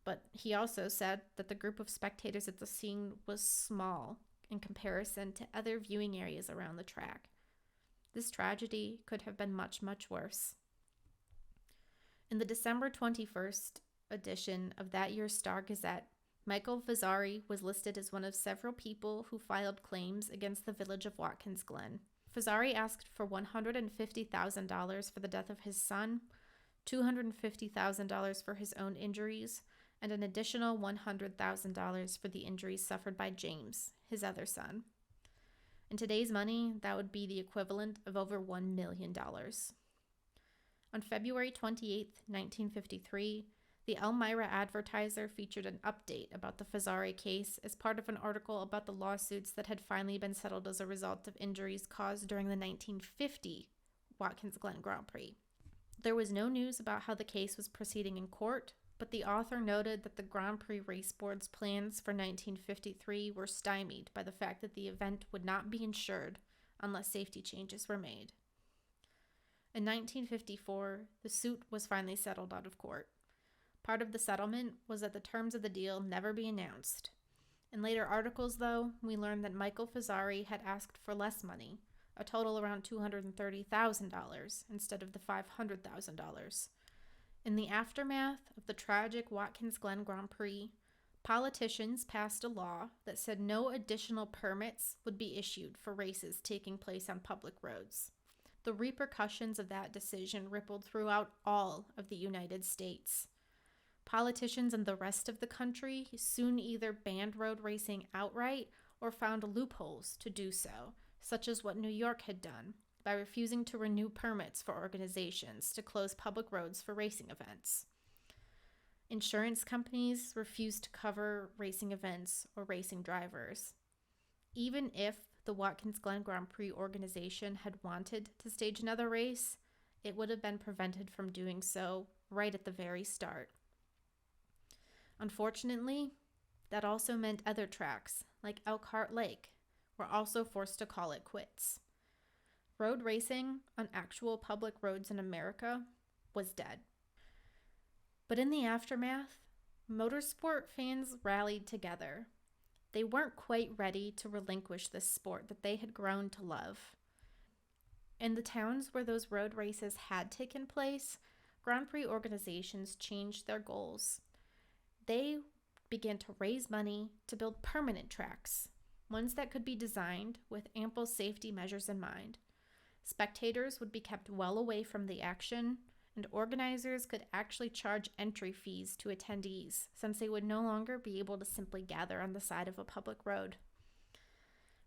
But he also said that the group of spectators at the scene was small in comparison to other viewing areas around the track. This tragedy could have been much, much worse. In the December 21st edition of that year's Star-Gazette, Michael Fazzary was listed as one of several people who filed claims against the village of Watkins Glen. Fazzary asked for $150,000 for the death of his son, $250,000 for his own injuries, and an additional $100,000 for the injuries suffered by James, his other son. In today's money, that would be the equivalent of over $1 million. On February 28, 1953, the Elmira Advertiser featured an update about the Fazzary case as part of an article about the lawsuits that had finally been settled as a result of injuries caused during the 1950 Watkins Glen Grand Prix. There was no news about how the case was proceeding in court, but the author noted that the Grand Prix Race Board's plans for 1953 were stymied by the fact that the event would not be insured unless safety changes were made. In 1954, the suit was finally settled out of court. Part of the settlement was that the terms of the deal never be announced. In later articles, though, we learned that Michael Fazzary had asked for less money, a total around $230,000 instead of the $500,000. In the aftermath of the tragic Watkins Glen Grand Prix, politicians passed a law that said no additional permits would be issued for races taking place on public roads. The repercussions of that decision rippled throughout all of the United States. Politicians in the rest of the country soon either banned road racing outright or found loopholes to do so, such as what New York had done by refusing to renew permits for organizations to close public roads for racing events. Insurance companies refused to cover racing events or racing drivers. Even if the Watkins Glen Grand Prix organization had wanted to stage another race, it would have been prevented from doing so right at the very start. Unfortunately, that also meant other tracks, like Elkhart Lake, were also forced to call it quits. Road racing on actual public roads in America was dead. But in the aftermath, motorsport fans rallied together. They weren't quite ready to relinquish this sport that they had grown to love. In the towns where those road races had taken place, Grand Prix organizations changed their goals. They began to raise money to build permanent tracks, ones that could be designed with ample safety measures in mind. Spectators would be kept well away from the action, and organizers could actually charge entry fees to attendees, since they would no longer be able to simply gather on the side of a public road.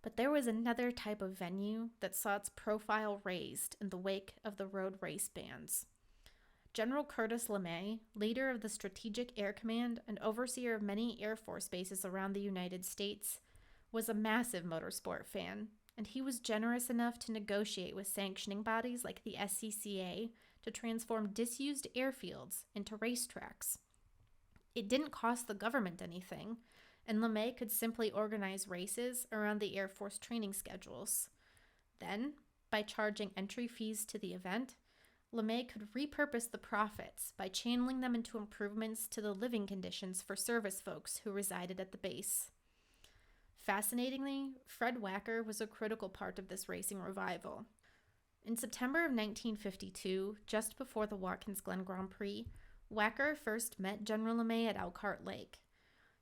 But there was another type of venue that saw its profile raised in the wake of the road race bans. General Curtis LeMay, leader of the Strategic Air Command and overseer of many Air Force bases around the United States, was a massive motorsport fan, and he was generous enough to negotiate with sanctioning bodies like the SCCA to transform disused airfields into racetracks. It didn't cost the government anything, and LeMay could simply organize races around the Air Force training schedules. Then, by charging entry fees to the event, LeMay could repurpose the profits by channeling them into improvements to the living conditions for service folks who resided at the base. Fascinatingly, Fred Wacker was a critical part of this racing revival. In September of 1952, just before the Watkins Glen Grand Prix, Wacker first met General LeMay at Elkhart Lake.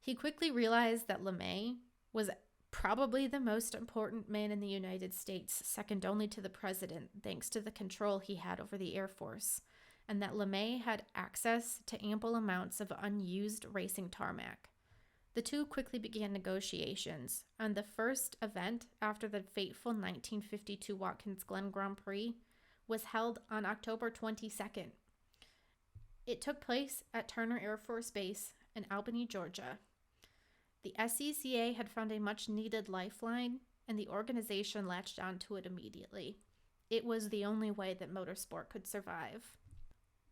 He quickly realized that LeMay was probably the most important man in the United States, second only to the president, thanks to the control he had over the Air Force, and that LeMay had access to ample amounts of unused racing tarmac. The two quickly began negotiations, and the first event after the fateful 1952 Watkins Glen Grand Prix was held on October 22nd. It took place at Turner Air Force Base in Albany, Georgia. The SCCA had found a much-needed lifeline, and the organization latched onto it immediately. It was the only way that motorsport could survive.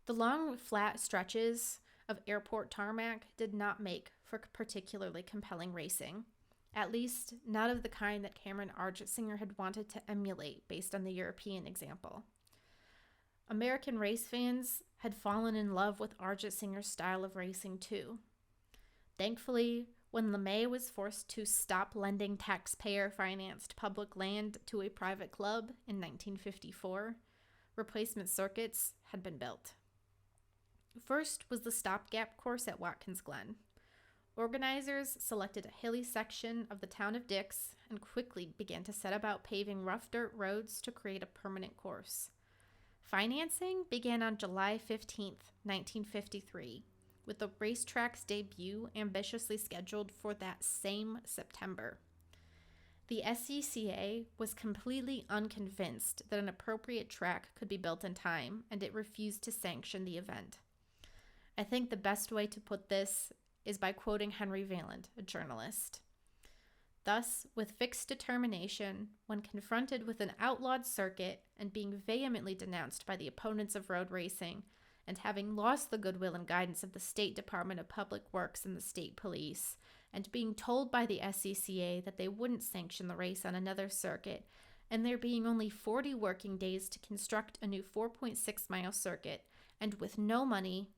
The long, flat stretches of airport tarmac did not make for particularly compelling racing, at least not of the kind that Cameron Argetsinger had wanted to emulate based on the European example. American race fans had fallen in love with Argetsinger's style of racing too. Thankfully, when LeMay was forced to stop lending taxpayer-financed public land to a private club in 1954, replacement circuits had been built. First was the stopgap course at Watkins Glen. Organizers selected a hilly section of the town of Dix and quickly began to set about paving rough dirt roads to create a permanent course. Financing began on July 15, 1953, with the racetrack's debut ambitiously scheduled for that same September. The SCCA was completely unconvinced that an appropriate track could be built in time, and it refused to sanction the event. I think the best way to put this is by quoting Henry Vaillant, a journalist. Thus, with fixed determination, when confronted with an outlawed circuit and being vehemently denounced by the opponents of road racing, and having lost the goodwill and guidance of the State Department of Public Works and the state police, and being told by the SCCA that they wouldn't sanction the race on another circuit, and there being only 40 working days to construct a new 4.6-mile circuit, and with no money,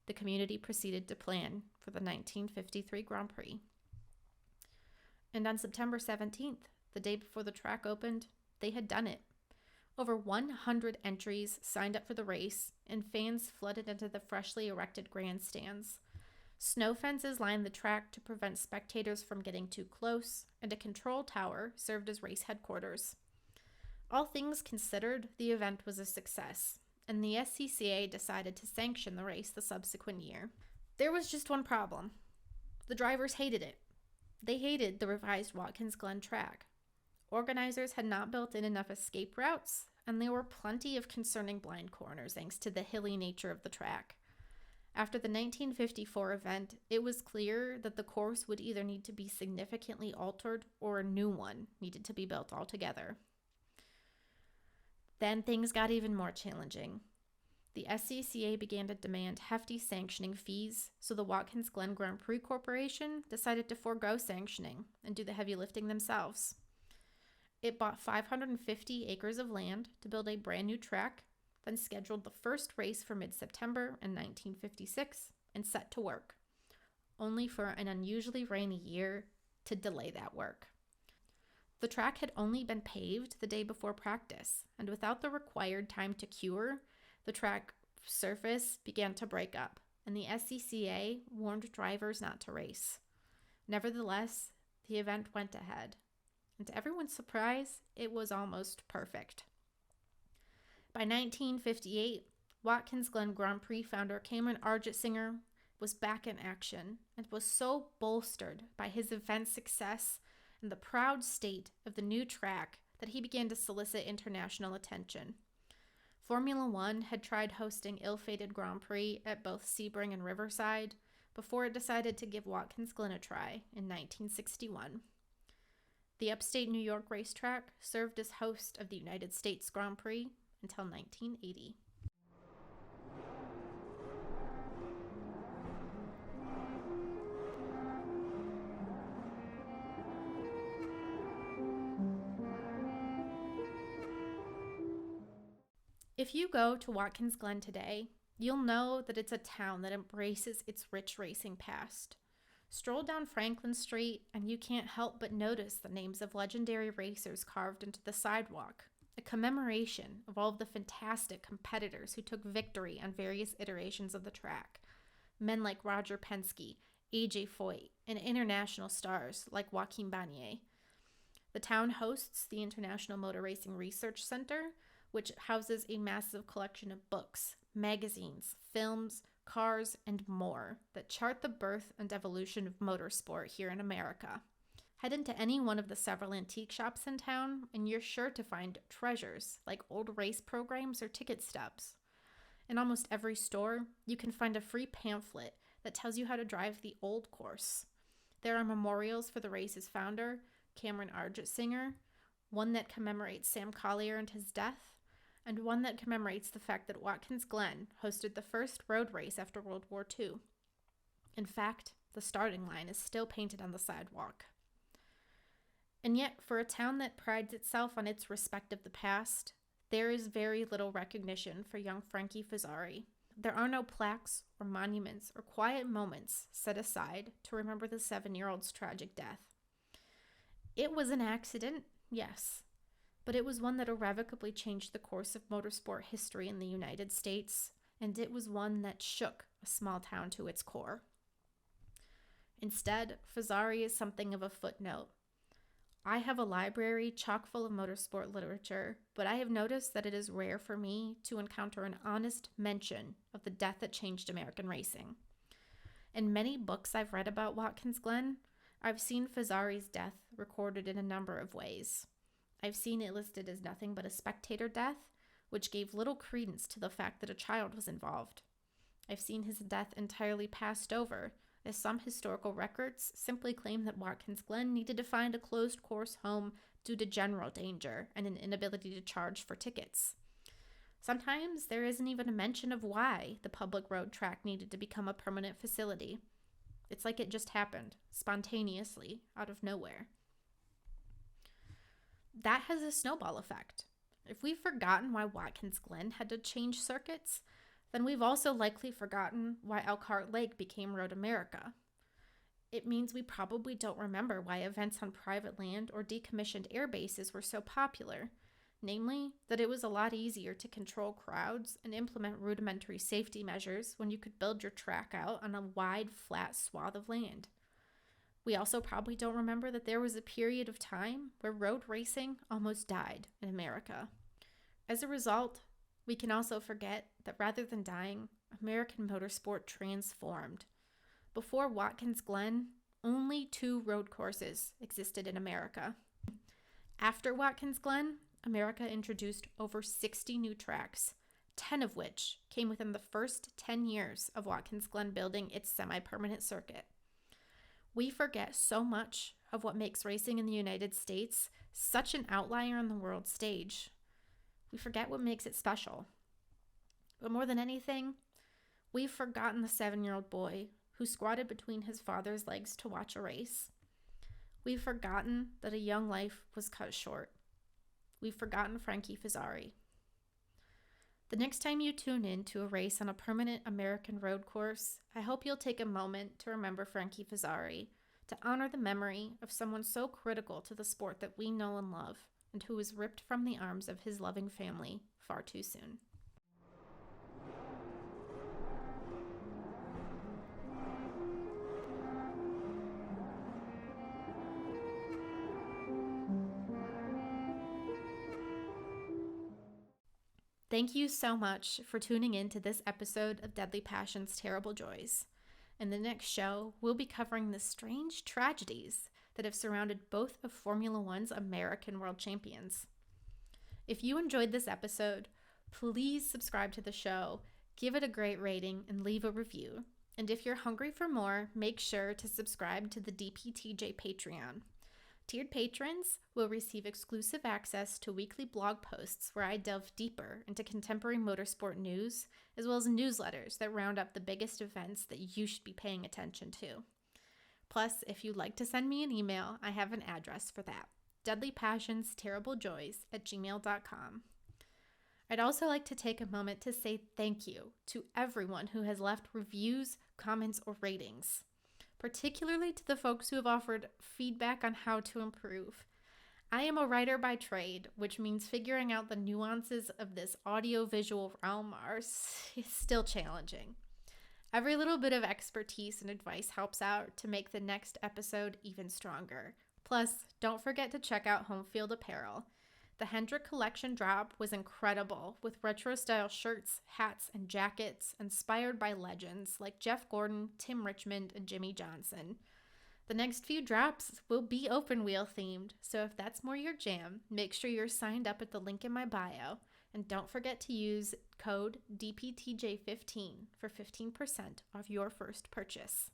the community proceeded to plan for the 1953 Grand Prix. And on September 17th, the day before the track opened, they had done it. Over 100 entries signed up for the race, and fans flooded into the freshly erected grandstands. Snow fences lined the track to prevent spectators from getting too close, and a control tower served as race headquarters. All things considered, the event was a success, and the SCCA decided to sanction the race the subsequent year. There was just one problem. The drivers hated it. They hated the revised Watkins Glen track. Organizers had not built in enough escape routes, and there were plenty of concerning blind corners thanks to the hilly nature of the track. After the 1954 event, it was clear that the course would either need to be significantly altered or a new one needed to be built altogether. Then things got even more challenging. The SCCA began to demand hefty sanctioning fees, so the Watkins Glen Grand Prix Corporation decided to forego sanctioning and do the heavy lifting themselves. It bought 550 acres of land to build a brand new track, then scheduled the first race for mid-September in 1956 and set to work, only for an unusually rainy year to delay that work. The track had only been paved the day before practice, and without the required time to cure, the track surface began to break up, and the SCCA warned drivers not to race. Nevertheless, the event went ahead, and to everyone's surprise, it was almost perfect. By 1958, Watkins Glen Grand Prix founder Cameron Argetsinger was back in action and was so bolstered by his event's success and the proud state of the new track that he began to solicit international attention. Formula One had tried hosting ill-fated Grand Prix at both Sebring and Riverside before it decided to give Watkins Glen a try in 1961. The upstate New York racetrack served as host of the United States Grand Prix until 1980. If you go to Watkins Glen today, you'll know that it's a town that embraces its rich racing past. Stroll down Franklin Street and you can't help but notice the names of legendary racers carved into the sidewalk, a commemoration of all of the fantastic competitors who took victory on various iterations of the track. Men like Roger Penske, A.J. Foyt, and international stars like Joaquin Bagnaia. The town hosts the International Motor Racing Research Center, which houses a massive collection of books, magazines, films, cars, and more that chart the birth and evolution of motorsport here in America. Head into any one of the several antique shops in town, and you're sure to find treasures like old race programs or ticket stubs. In almost every store, you can find a free pamphlet that tells you how to drive the old course. There are memorials for the race's founder, Cameron Arget-Singer, one that commemorates Sam Collier and his death, and one that commemorates the fact that Watkins Glen hosted the first road race after World War II. In fact, the starting line is still painted on the sidewalk. And yet, for a town that prides itself on its respect of the past, there is very little recognition for young Frankie Fazzary. There are no plaques or monuments or quiet moments set aside to remember the 7-year-old's tragic death. It was an accident, yes, but it was one that irrevocably changed the course of motorsport history in the United States, and it was one that shook a small town to its core. Instead, Fazzary is something of a footnote. I have a library chock full of motorsport literature, but I have noticed that it is rare for me to encounter an honest mention of the death that changed American racing. In many books I've read about Watkins Glen, I've seen Fazzary's death recorded in a number of ways. I've seen it listed as nothing but a spectator death, which gave little credence to the fact that a child was involved. I've seen his death entirely passed over, as some historical records simply claim that Watkins Glen needed to find a closed course home due to general danger and an inability to charge for tickets. Sometimes there isn't even a mention of why the public road track needed to become a permanent facility. It's like it just happened, spontaneously, out of nowhere. That has a snowball effect. If we've forgotten why Watkins Glen had to change circuits, then we've also likely forgotten why Elkhart Lake became Road America. It means we probably don't remember why events on private land or decommissioned air bases were so popular, namely that it was a lot easier to control crowds and implement rudimentary safety measures when you could build your track out on a wide, flat swath of land. We also probably don't remember that there was a period of time where road racing almost died in America. As a result, we can also forget that rather than dying, American motorsport transformed. Before Watkins Glen, only 2 road courses existed in America. After Watkins Glen, America introduced over 60 new tracks, 10 of which came within the first 10 years of Watkins Glen building its semi-permanent circuit. We forget so much of what makes racing in the United States such an outlier on the world stage. We forget what makes it special. But more than anything, we've forgotten the 7-year-old boy who squatted between his father's legs to watch a race. We've forgotten that a young life was cut short. We've forgotten Frankie Fazzary. The next time you tune in to a race on a permanent American road course, I hope you'll take a moment to remember Frankie Fazzary, to honor the memory of someone so critical to the sport that we know and love, and who was ripped from the arms of his loving family far too soon. Thank you so much for tuning in to this episode of Deadly Passion's Terrible Joys. In the next show, we'll be covering the strange tragedies that have surrounded both of Formula One's American world champions. If you enjoyed this episode, please subscribe to the show, give it a great rating, and leave a review. And if you're hungry for more, make sure to subscribe to the DPTJ Patreon. Tiered patrons will receive exclusive access to weekly blog posts where I delve deeper into contemporary motorsport news, as well as newsletters that round up the biggest events that you should be paying attention to. Plus, if you'd like to send me an email, I have an address for that: deadlypassionsterriblejoys@gmail.com. I'd also like to take a moment to say thank you to everyone who has left reviews, comments, or ratings, particularly to the folks who have offered feedback on how to improve. I am a writer by trade, which means figuring out the nuances of this audio-visual realm are still challenging. Every little bit of expertise and advice helps out to make the next episode even stronger. Plus, don't forget to check out Home Field Apparel. The Hendrick collection drop was incredible, with retro-style shirts, hats, and jackets inspired by legends like Jeff Gordon, Tim Richmond, and Jimmy Johnson. The next few drops will be open wheel themed, so if that's more your jam, make sure you're signed up at the link in my bio, and don't forget to use code DPTJ15 for 15% off your first purchase.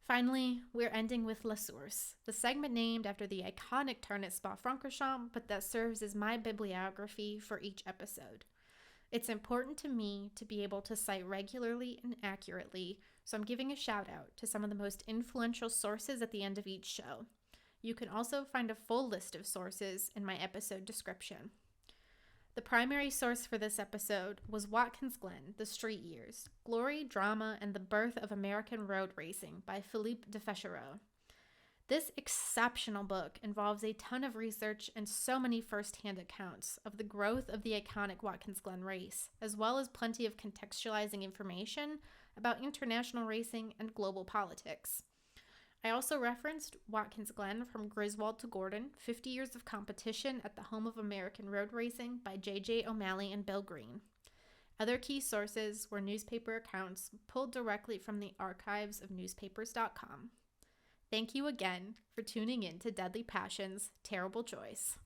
Finally, we're ending with La Source, the segment named after the iconic turn at Spa-Francorchamps, but that serves as my bibliography for each episode. It's important to me to be able to cite regularly and accurately, so I'm giving a shout out to some of the most influential sources at the end of each show. You can also find a full list of sources in my episode description. The primary source for this episode was Watkins Glen, The Street Years, Glory, Drama, and the Birth of American Road Racing by Philippe Defechereaux. This exceptional book involves a ton of research and so many first-hand accounts of the growth of the iconic Watkins Glen race, as well as plenty of contextualizing information about international racing and global politics. I also referenced Watkins Glen from Griswold to Gordon, 50 Years of Competition at the Home of American Road Racing by J.J. O'Malley and Bill Green. Other key sources were newspaper accounts pulled directly from the archives of newspapers.com. Thank you again for tuning in to Deadly Passions, Terrible Joys.